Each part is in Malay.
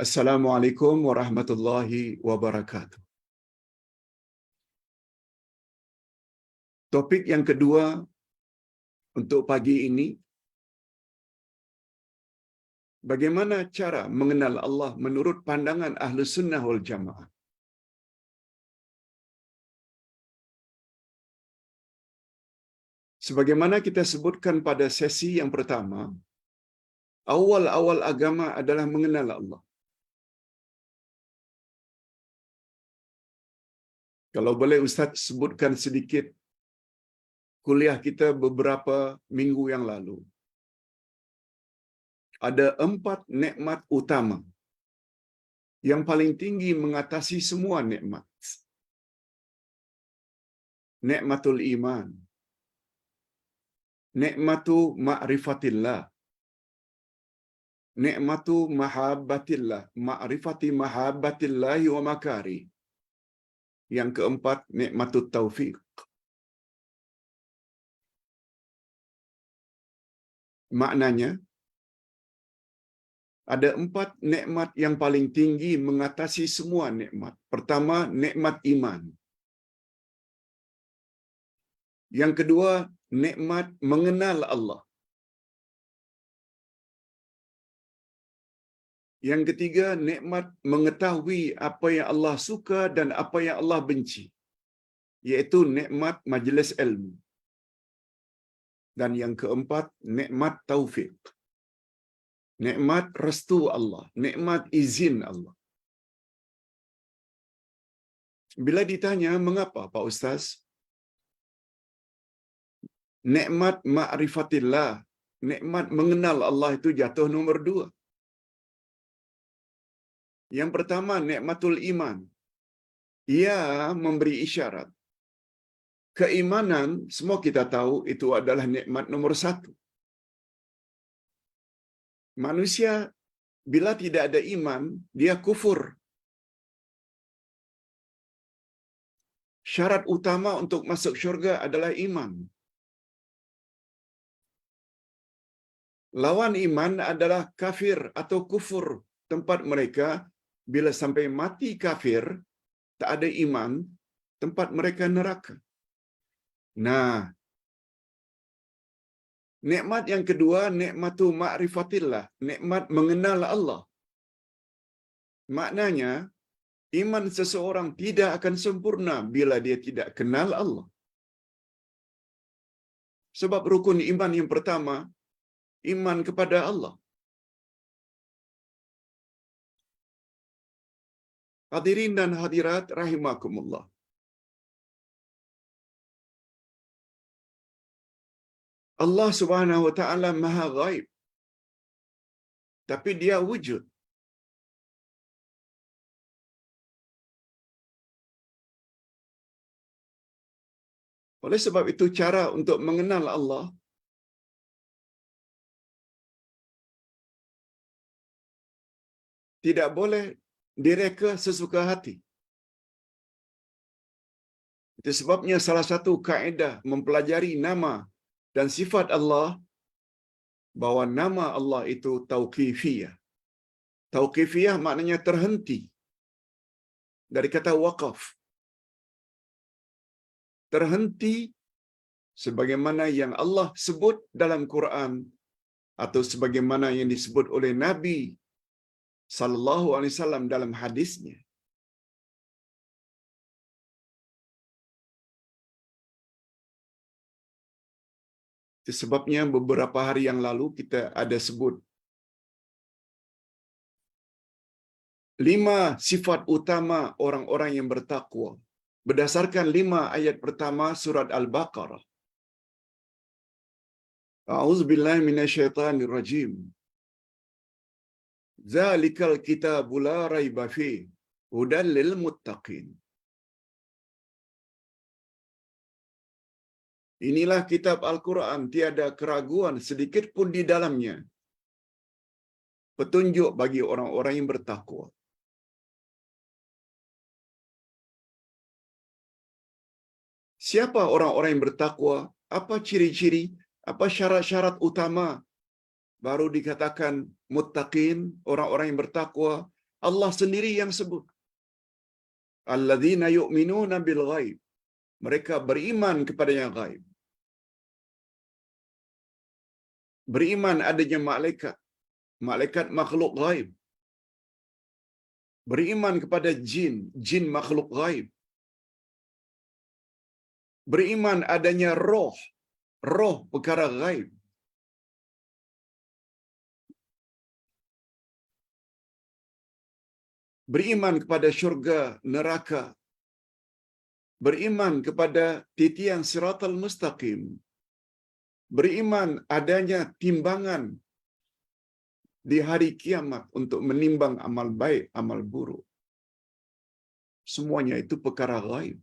Assalamualaikum warahmatullahi wabarakatuh. Topik yang kedua untuk pagi ini, bagaimana cara mengenal Allah menurut pandangan Ahlus Sunnah wal Jamaah. Sebagaimana kita sebutkan pada sesi yang pertama, awal-awal agama adalah mengenal Allah. Kalau boleh Ustaz sebutkan sedikit kuliah kita beberapa minggu yang lalu. Ada 4 nikmat utama yang paling tinggi mengatasi semua nikmat. Nikmatul iman, nikmatu ma'rifatillah, nikmatu mahabbatillah, ma'rifati mahabbatillahi wa makari. Yang keempat, nikmatut taufiq. Maknanya, ada 4 nikmat yang paling tinggi mengatasi semua nikmat. Pertama, nikmat iman. Yang kedua, nikmat mengenal Allah. Yang ketiga, nikmat mengetahui apa yang Allah suka dan apa yang Allah benci, iaitu nikmat majlis ilmu. Dan yang keempat, nikmat taufik. Nikmat restu Allah, nikmat izin Allah. Bila ditanya, mengapa Pak Ustaz? Nikmat ma'rifatillah, nikmat mengenal Allah itu jatuh nomor 2. Yang pertama, nikmatul iman. Ia memberi isyarat. Keimanan, semua kita tahu, itu adalah nikmat nomor 1. Manusia, bila tidak ada iman, dia kufur. Syarat utama untuk masuk syurga adalah iman. Lawan iman adalah kafir atau kufur. Tempat mereka, bila sampai mati kafir, tak ada iman, tempat mereka neraka. Nah, nikmat yang kedua, nikmatu ma'rifatillah, nikmat mengenal Allah. Maknanya, iman seseorang tidak akan sempurna bila dia tidak kenal Allah. Sebab rukun iman yang pertama, iman kepada Allah. Hadirin dan hadirat rahimakumullah. Allah Subhanahu wa taala Maha Ghaib. Tapi dia wujud. Oleh sebab itu cara untuk mengenal Allah tidak boleh direka sesuka hati. Itu sebabnya salah satu kaedah mempelajari nama dan sifat Allah, bahwa nama Allah itu tauqifiyah. Tauqifiyah maknanya terhenti. Dari kata waqaf. Terhenti sebagaimana yang Allah sebut dalam Quran atau sebagaimana yang disebut oleh Nabi sallallahu alaihi wasallam dalam hadisnya. Itu sebabnya beberapa hari yang lalu kita ada sebut 5 sifat utama orang-orang yang bertakwa berdasarkan 5 ayat pertama surat Al-Baqarah. A'udzubillahi minasyaitonir rajim. Zalikal kitabu la raiba fihi hudal lil muttaqin. Inilah kitab Al-Quran, tiada keraguan sedikit pun di dalamnya. Petunjuk bagi orang-orang yang bertakwa. Siapa orang-orang yang bertakwa? Apa ciri-ciri? Apa syarat-syarat utama? Baru dikatakan muttaqin, orang-orang yang bertakwa. Allah sendiri yang sebut. Alladzina yu'minuna bil ghaib. Mereka beriman kepada yang gaib. Beriman adanya malaikat. Malaikat makhluk gaib. Beriman kepada jin. Jin makhluk gaib. Beriman adanya roh. Roh perkara gaib. Beriman kepada syurga, neraka. Beriman kepada titian siratal mustaqim. Beriman adanya timbangan di hari kiamat untuk menimbang amal baik, amal buruk. Semuanya itu perkara gaib.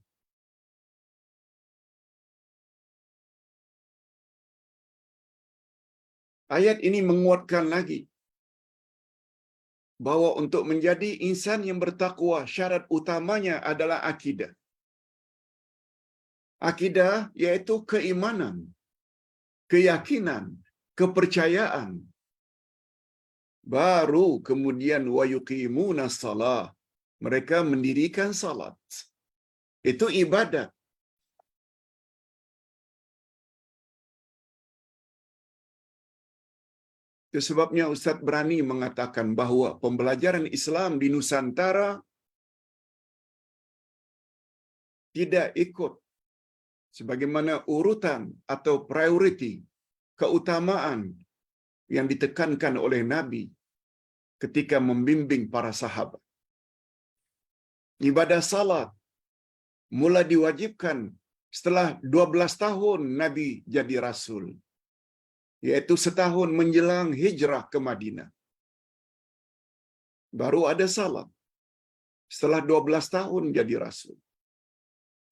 Ayat ini menguatkan lagi bahawa untuk menjadi insan yang bertakwa, syarat utamanya adalah akidah. Akidah iaitu keimanan, keyakinan, kepercayaan. Baru kemudian wa yuqimuna shalah. Mereka mendirikan salat. Itu ibadat. Itu sebabnya Ustaz berani mengatakan bahawa pembelajaran Islam di Nusantara tidak ikut sebagaimana urutan atau prioriti keutamaan yang ditekankan oleh Nabi ketika membimbing para sahabat. Ibadah salat mula diwajibkan setelah 12 tahun Nabi jadi Rasul, iaitu setahun menjelang hijrah ke Madinah. Baru ada salat setelah 12 tahun jadi Rasul.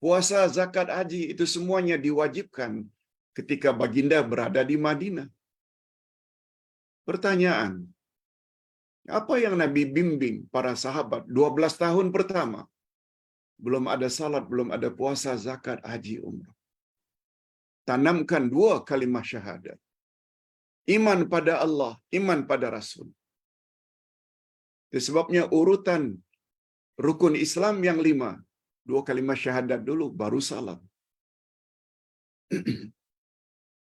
Puasa, zakat, haji itu semuanya diwajibkan ketika baginda berada di Madinah. Pertanyaan, apa yang Nabi bimbing para sahabat 12 tahun pertama? Belum ada salat, belum ada puasa, zakat, haji, umrah. Tanamkan 2 kalimah syahadat. Iman pada Allah, iman pada Rasul. Itu sebabnya urutan rukun Islam yang 5, 2 kalimah syahadat dulu, baru salat.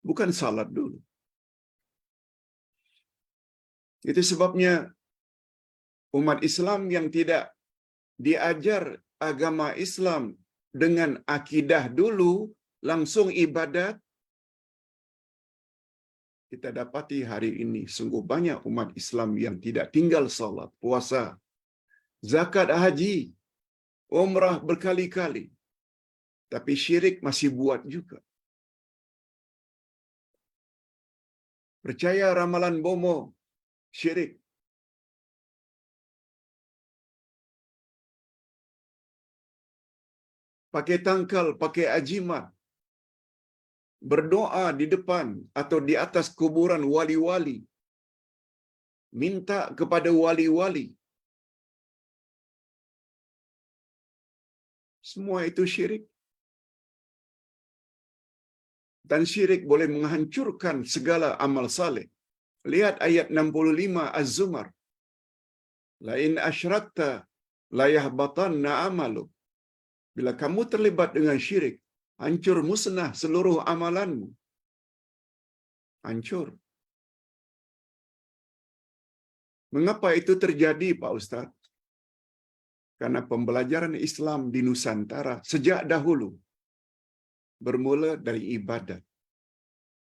Bukan salat dulu. Itu sebabnya umat Islam yang tidak diajar agama Islam dengan akidah dulu, langsung ibadat, kita dapati hari ini sungguh banyak umat Islam yang tidak tinggal salat, puasa, zakat, haji, umrah berkali-kali. Tapi syirik masih buat juga. Percaya ramalan bomo, syirik. Pakai tangkal, pakai ajimat. Berdoa di depan atau di atas kuburan wali-wali. Minta kepada wali-wali. Semua itu syirik. Dan syirik boleh menghancurkan segala amal saleh. Lihat ayat 65 Az-Zumar. Lain asyrakta la yahbatanna amalu. Bila kamu terlibat dengan syirik, hancur musnah seluruh amalanmu. Hancur. Mengapa itu terjadi, Pak Ustaz? Karena pembelajaran Islam di Nusantara sejak dahulu bermula dari ibadat,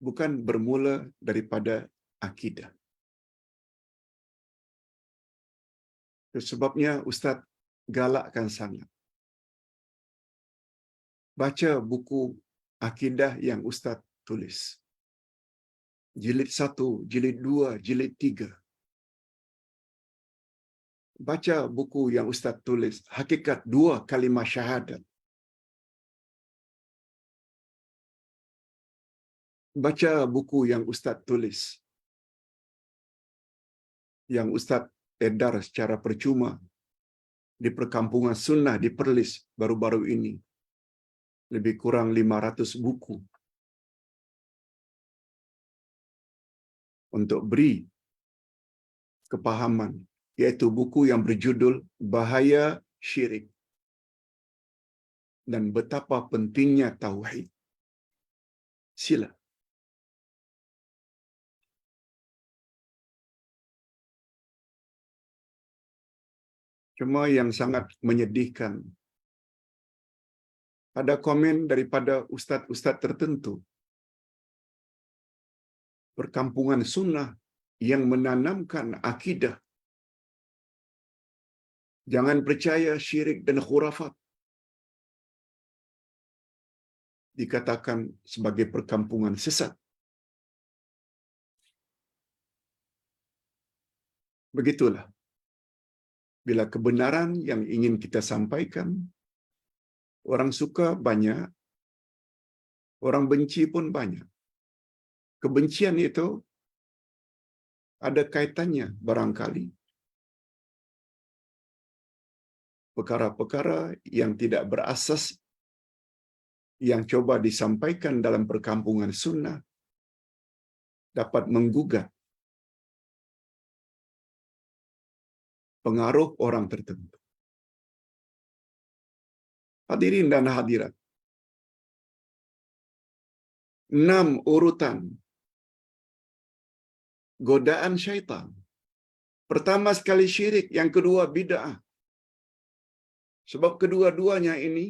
bukan bermula daripada akidah. Itu sebabnya Ustaz galakkan sangat. Baca buku akidah yang Ustaz tulis. Jilid 1, jilid 2, jilid 3. Baca buku yang Ustaz tulis, Hakikat 2 Kalimah Syahadat. Baca buku yang Ustaz tulis, yang Ustaz edar secara percuma di perkampungan sunnah di Perlis baru-baru ini. Lebih kurang 500 buku. Untuk beri kepahaman yaitu buku yang berjudul Bahaya Syirik dan Betapa Pentingnya Tauhid. Sila. Cuma yang sangat menyedihkan, ada komen daripada ustaz-ustaz tertentu, perkampungan sunnah yang menanamkan akidah jangan percaya syirik dan khurafat, dikatakan sebagai perkampungan sesat. Begitulah. Bila kebenaran yang ingin kita sampaikan, orang suka banyak, orang benci pun banyak. Kebencian itu ada kaitannya barangkali perkara-perkara yang tidak berasas yang coba disampaikan dalam perkampungan sunnah dapat menggugat pengaruh orang tertentu. Hadirin dan hadirat, 6 urutan godaan syaitan. Pertama sekali syirik, yang kedua bid'ah. Sebab kedua-duanya ini,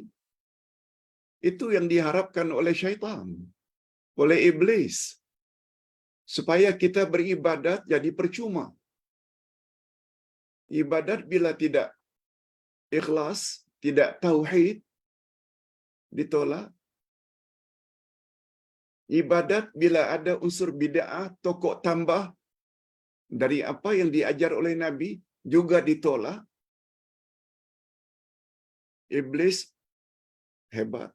itu yang diharapkan oleh syaitan, oleh iblis, supaya kita beribadat jadi percuma. Ibadat bila tidak ikhlas, tidak tauhid, ditolak. Ibadat bila ada unsur bid'ah, tokok tambah dari apa yang diajar oleh Nabi, juga ditolak. Iblis hebat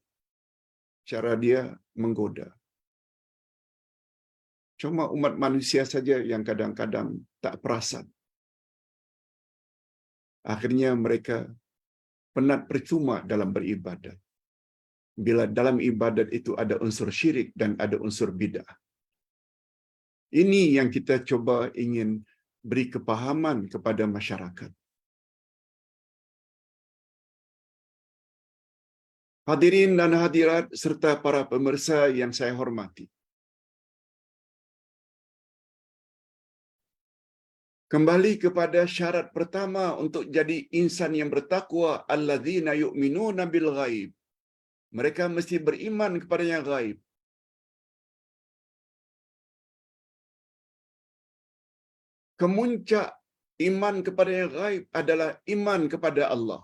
cara dia menggoda. Cuma umat manusia saja yang kadang-kadang tak perasan. Akhirnya mereka penat percuma dalam beribadat. Bila dalam ibadat itu ada unsur syirik dan ada unsur bid'ah. Ini yang kita coba ingin beri kepahaman kepada masyarakat. Hadirin dan hadirat serta para pemirsa yang saya hormati. Kembali kepada syarat pertama untuk jadi insan yang bertakwa, alladzina yu'minuna bil ghaib. Mereka mesti beriman kepada yang gaib. Kemuncak iman kepada yang gaib adalah iman kepada Allah.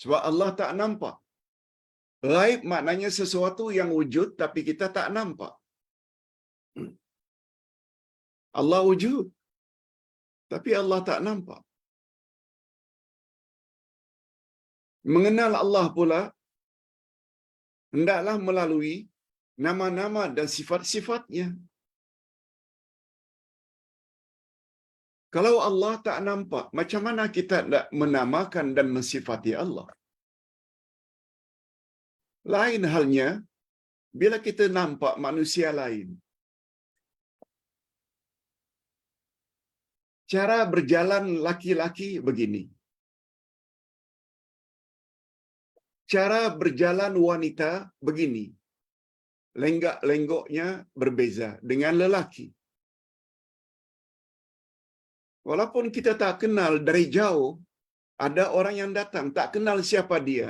Sebab Allah tak nampak. Gaib maknanya sesuatu yang wujud tapi kita tak nampak. Allah wujud, tapi Allah tak nampak. Mengenal Allah pula hendaklah melalui nama-nama dan sifat-sifatnya. Kalau Allah tak nampak, macam mana kita nak menamakan dan mensifati Allah? Lain halnya, bila kita nampak manusia lain. Cara berjalan laki-laki begini. Cara berjalan wanita begini. Lenggak-lenggoknya berbeza dengan lelaki. Walaupun kita tak kenal dari jauh, ada orang yang datang, tak kenal siapa dia.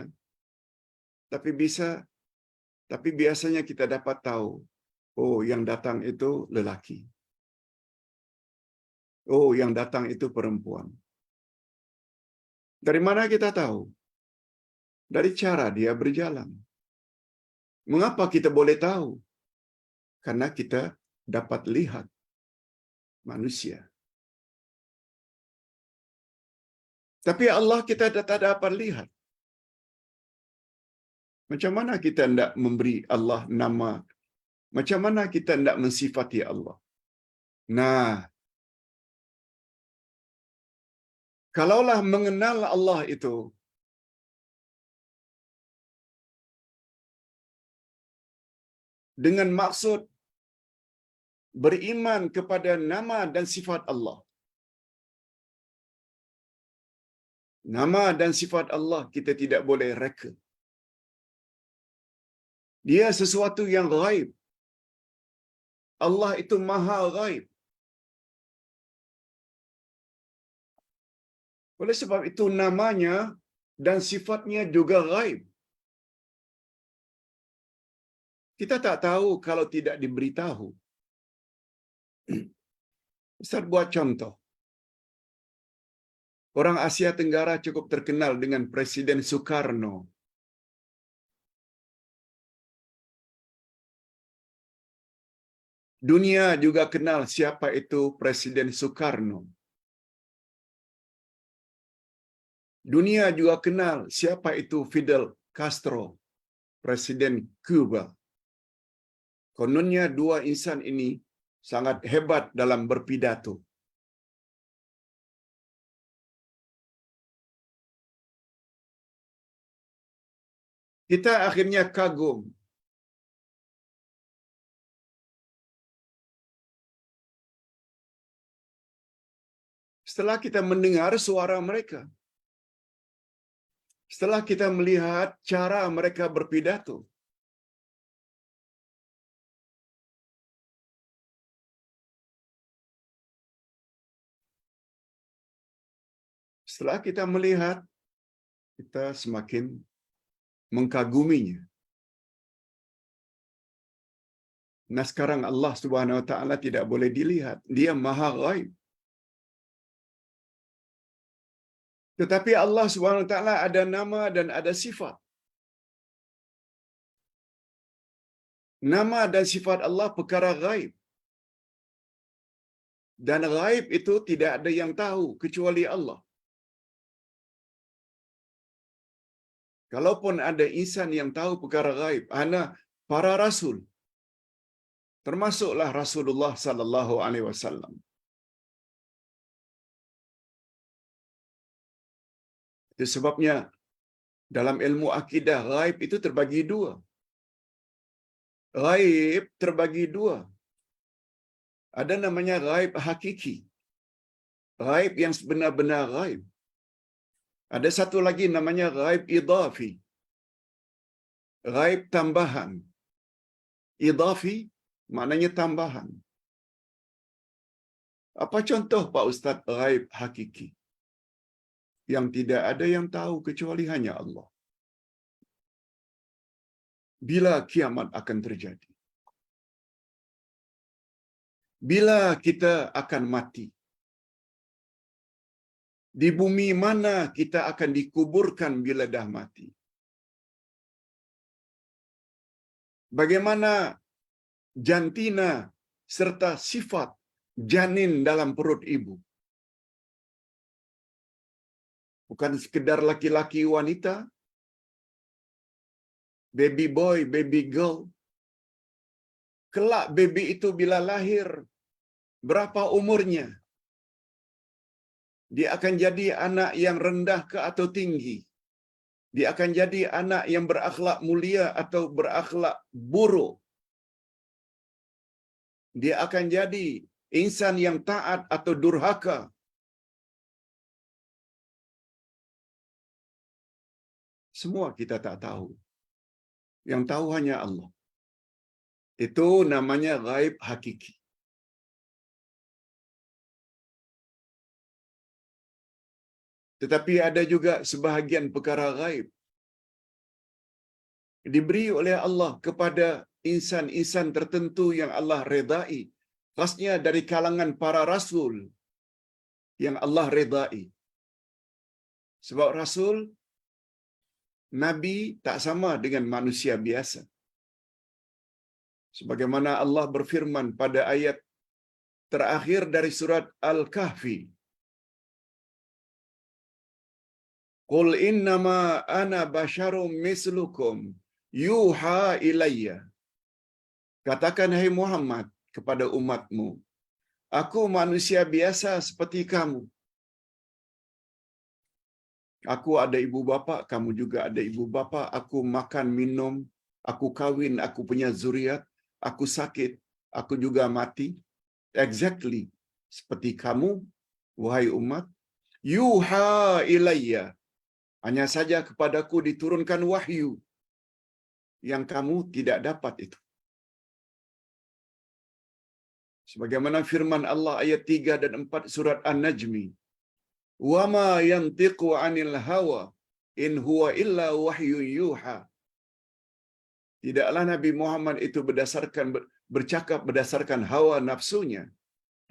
Tapi biasanya kita dapat tahu, oh yang datang itu lelaki. Oh yang datang itu perempuan. Dari mana kita tahu? Dari cara dia berjalan. Mengapa kita boleh tahu? Karena kita dapat lihat manusia. Tapi Allah kita tak dapat lihat. Macam mana kita hendak memberi Allah nama? Macam mana kita hendak mensifati Allah? Nah, kalaulah mengenal Allah itu dengan maksud beriman kepada nama dan sifat Allah, Nama dan sifat Allah kita tidak boleh reka. Dia sesuatu yang ghaib. Allah itu maha ghaib. Oleh sebab itu namanya dan sifatnya juga ghaib. Kita tak tahu kalau tidak diberitahu. Ustaz buat contoh. Orang Asia Tenggara cukup terkenal dengan Presiden Soekarno. Dunia juga kenal siapa itu Presiden Soekarno. Dunia juga kenal siapa itu Fidel Castro, Presiden Cuba. Kononnya dua insan ini sangat hebat dalam berpidato. Kita akhirnya kagum. Setelah kita mendengar suara mereka, setelah kita melihat cara mereka berpidato, setelah kita melihat, kita semakin mengkaguminya. Nah sekarang Allah Subhanahu Wa Taala tidak boleh dilihat. Dia maha ghaib. Tetapi Allah Subhanahu Wa Taala ada nama dan ada sifat. Nama dan sifat Allah perkara ghaib. Dan ghaib itu tidak ada yang tahu kecuali Allah. Kalaupun ada insan yang tahu perkara ghaib, ana para rasul. Termasuklah Rasulullah sallallahu alaihi wasallam. Itu sebabnya dalam ilmu akidah ghaib itu terbagi dua. Ghaib terbagi dua. Ada namanya ghaib hakiki. Ghaib yang sebenar-benar ghaib. Ada satu lagi namanya ghaib idafi. Ghaib tambahan. Idafi maknanya tambahan. Apa contoh Pak Ustaz ghaib hakiki? Yang tidak ada yang tahu kecuali hanya Allah. Bila kiamat akan terjadi? Bila kita akan mati? Di bumi mana kita akan dikuburkan bila dah mati? Bagaimana jantina serta sifat janin dalam perut ibu? Bukan sekedar laki-laki wanita, baby boy, baby girl. Kelak baby itu bila lahir, berapa umurnya? Dia akan jadi anak yang rendah ke atau tinggi? Dia akan jadi anak yang berakhlak mulia atau berakhlak buruk? Dia akan jadi insan yang taat atau durhaka? Semua kita tak tahu. Yang tahu hanya Allah. Itu namanya ghaib hakiki. Tetapi ada juga sebahagian perkara ghaib diberi oleh Allah kepada insan-insan tertentu yang Allah redai. Khasnya dari kalangan para rasul yang Allah redai. Sebab rasul, nabi tak sama dengan manusia biasa. Sebagaimana Allah berfirman pada ayat terakhir dari surat Al-Kahfi. Qul innama ana basyarum mislukum yuha ilayya. Katakan hai Muhammad kepada umatmu, aku manusia biasa seperti kamu. Aku ada ibu bapa, kamu juga ada ibu bapa. Aku makan, minum, aku kawin, aku punya zuriat, aku sakit, aku juga mati. Exactly seperti kamu, wahai umat. yuha ilayya, hanya saja kepadaku diturunkan wahyu yang kamu tidak dapat itu. Sebagaimana firman Allah ayat 3 dan 4 surat An-Najmi, wa ma yantiqu 'anil hawa in huwa illa wahyun yuha. Tidaklah Nabi Muhammad itu bercakap berdasarkan hawa nafsunya,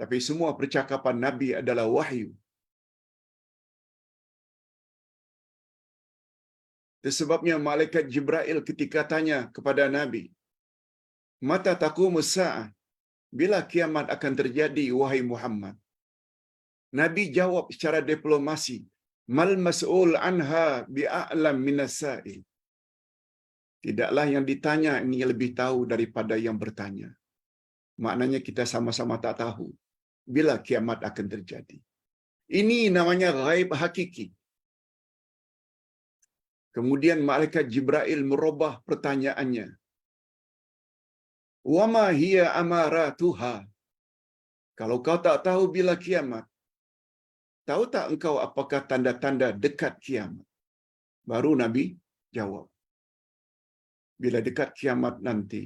tapi semua percakapan Nabi adalah wahyu. Itu sebabnya malaikat Jibril ketika tanya kepada Nabi, "Mata taqumus sa'ah?" Bila kiamat akan terjadi, wahai Muhammad? Nabi jawab secara diplomasi, "Mal mas'ul anha bi'a'lam minas sa'il." Tidaklah yang ditanya ini lebih tahu daripada yang bertanya. Maknanya kita sama-sama tak tahu bila kiamat akan terjadi. Ini namanya ghaib hakiki. Kemudian malaikat Jibril merubah pertanyaannya. "Wa ma hiya amaratuha?" Kalau kau tak tahu bila kiamat, tahu tak engkau apakah tanda-tanda dekat kiamat? Baru Nabi jawab, bila dekat kiamat nanti,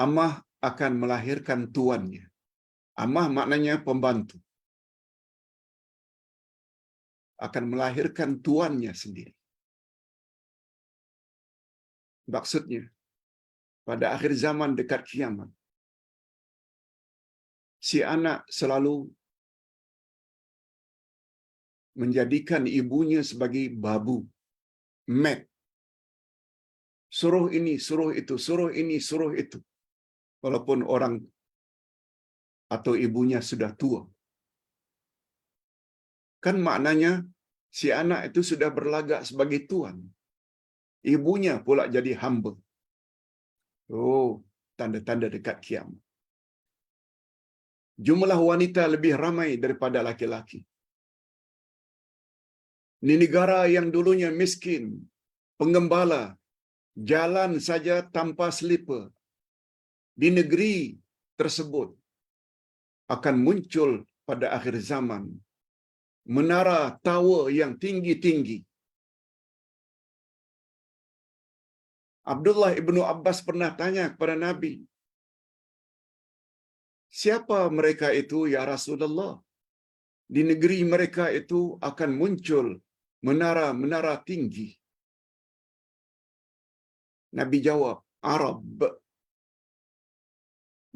amah akan melahirkan tuannya. Amah maknanya pembantu. Akan melahirkan tuannya sendiri. Maksudnya, pada akhir zaman dekat kiamat, si anak selalu menjadikan ibunya sebagai babu, mat. Suruh ini, suruh itu, suruh ini, suruh itu. Walaupun orang atau ibunya sudah tua. Kan maknanya si anak itu sudah berlagak sebagai tuan. Ibunya pula jadi hamba. Oh, tanda-tanda dekat kiamat. Jumlah wanita lebih ramai daripada laki-laki. Di negara yang dulunya miskin, penggembala, jalan saja tanpa slipper. Di negeri tersebut akan muncul pada akhir zaman menara tower yang tinggi-tinggi. Abdullah ibnu Abbas pernah tanya kepada Nabi, "Siapa mereka itu ya Rasulullah? Di negeri mereka itu akan muncul menara-menara tinggi." Nabi jawab, "Arab."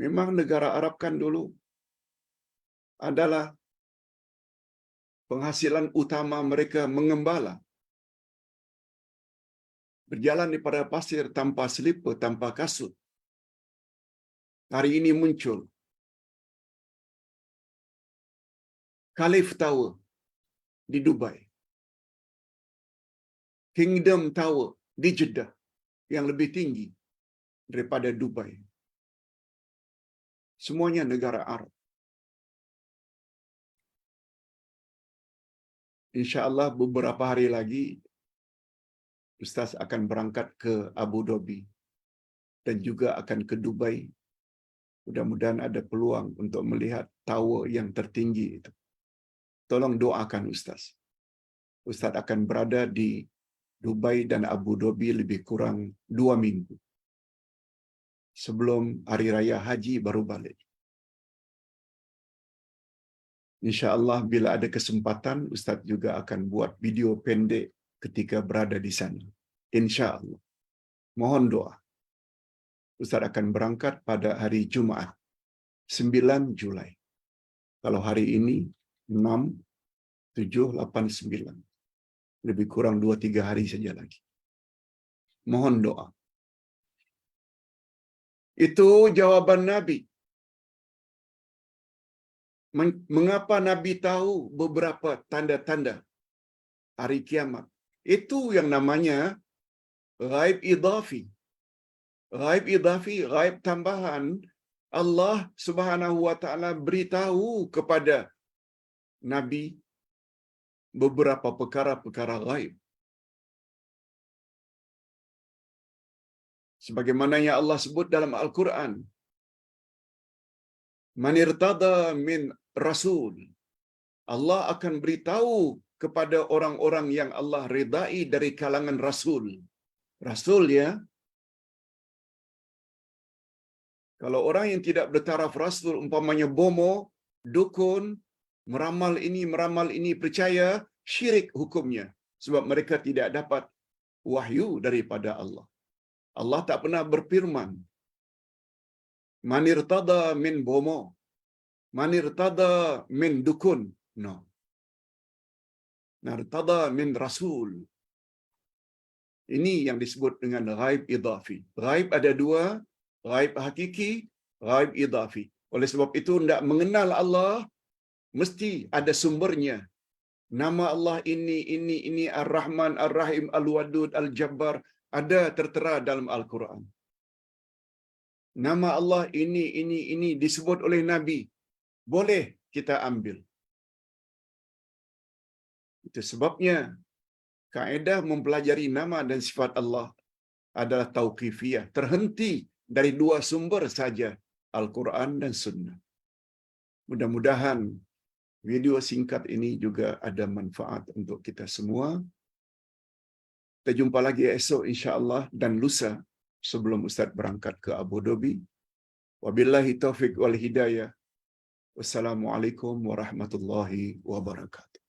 Memang negara Arab kan dulu adalah penghasilan utama mereka mengembala. Berjalan di pada pasir tanpa selipar, tanpa kasut. Hari ini muncul Khalif Tower di Dubai. Kingdom Tower di Jeddah yang lebih tinggi daripada Dubai. Semuanya negara Arab. InsyaAllah beberapa hari lagi Ustaz akan berangkat ke Abu Dhabi dan juga akan ke Dubai. Mudah-mudahan ada peluang untuk melihat tower yang tertinggi itu. Tolong doakan Ustaz. Ustaz akan berada di Dubai dan Abu Dhabi lebih kurang 2 minggu. Sebelum Hari Raya Haji baru balik. InsyaAllah bila ada kesempatan, Ustaz juga akan buat video pendek ketika berada di sana. InsyaAllah. Mohon doa. Ustaz akan berangkat pada hari Jumaat, 9 Julai. Kalau hari ini, 6, 7, 8, 9. Lebih kurang 2-3 hari saja lagi. Mohon doa. Itu jawaban Nabi. Mengapa Nabi tahu beberapa tanda-tanda hari kiamat? Itu yang namanya ghaib idhafi. Ghaib idhafi, ghaib tambahan. Allah Subhanahu wa taala beritahu kepada Nabi beberapa perkara-perkara ghaib. Sebagaimana yang Allah sebut dalam Al-Quran. Man irtada min rasul. Allah akan beritahu kepada orang-orang yang Allah ridai dari kalangan rasul. Rasul ya. Kalau orang yang tidak bertaraf rasul, umpamanya bomo, dukun, meramal ini, percaya, syirik hukumnya. Sebab mereka tidak dapat wahyu daripada Allah. Allah tak pernah berfirman, manir tada min bomo, manir tada min dukun. No. Nartada min rasul. Ini yang disebut dengan ghaib idhafi. Ghaib ada dua, ghaib hakiki, ghaib idhafi. Oleh sebab itu, hendak mengenal Allah, mesti ada sumbernya. Nama Allah ini, Ar-Rahman, Ar-Rahim, Al-Wadud, Al-Jabbar, ada tertera dalam Al-Quran. Nama Allah ini disebut oleh Nabi. Boleh kita ambil. Itu sebabnya, kaedah mempelajari nama dan sifat Allah adalah tauqifiyah. Terhenti dari dua sumber saja, Al-Quran dan Sunnah. Mudah-mudahan video singkat ini juga ada manfaat untuk kita semua. Kita jumpa lagi esok insya-Allah dan lusa sebelum Ustaz berangkat ke Abu Dhabi. Wabillahi taufiq wal hidayah. Wassalamualaikum warahmatullahi wabarakatuh.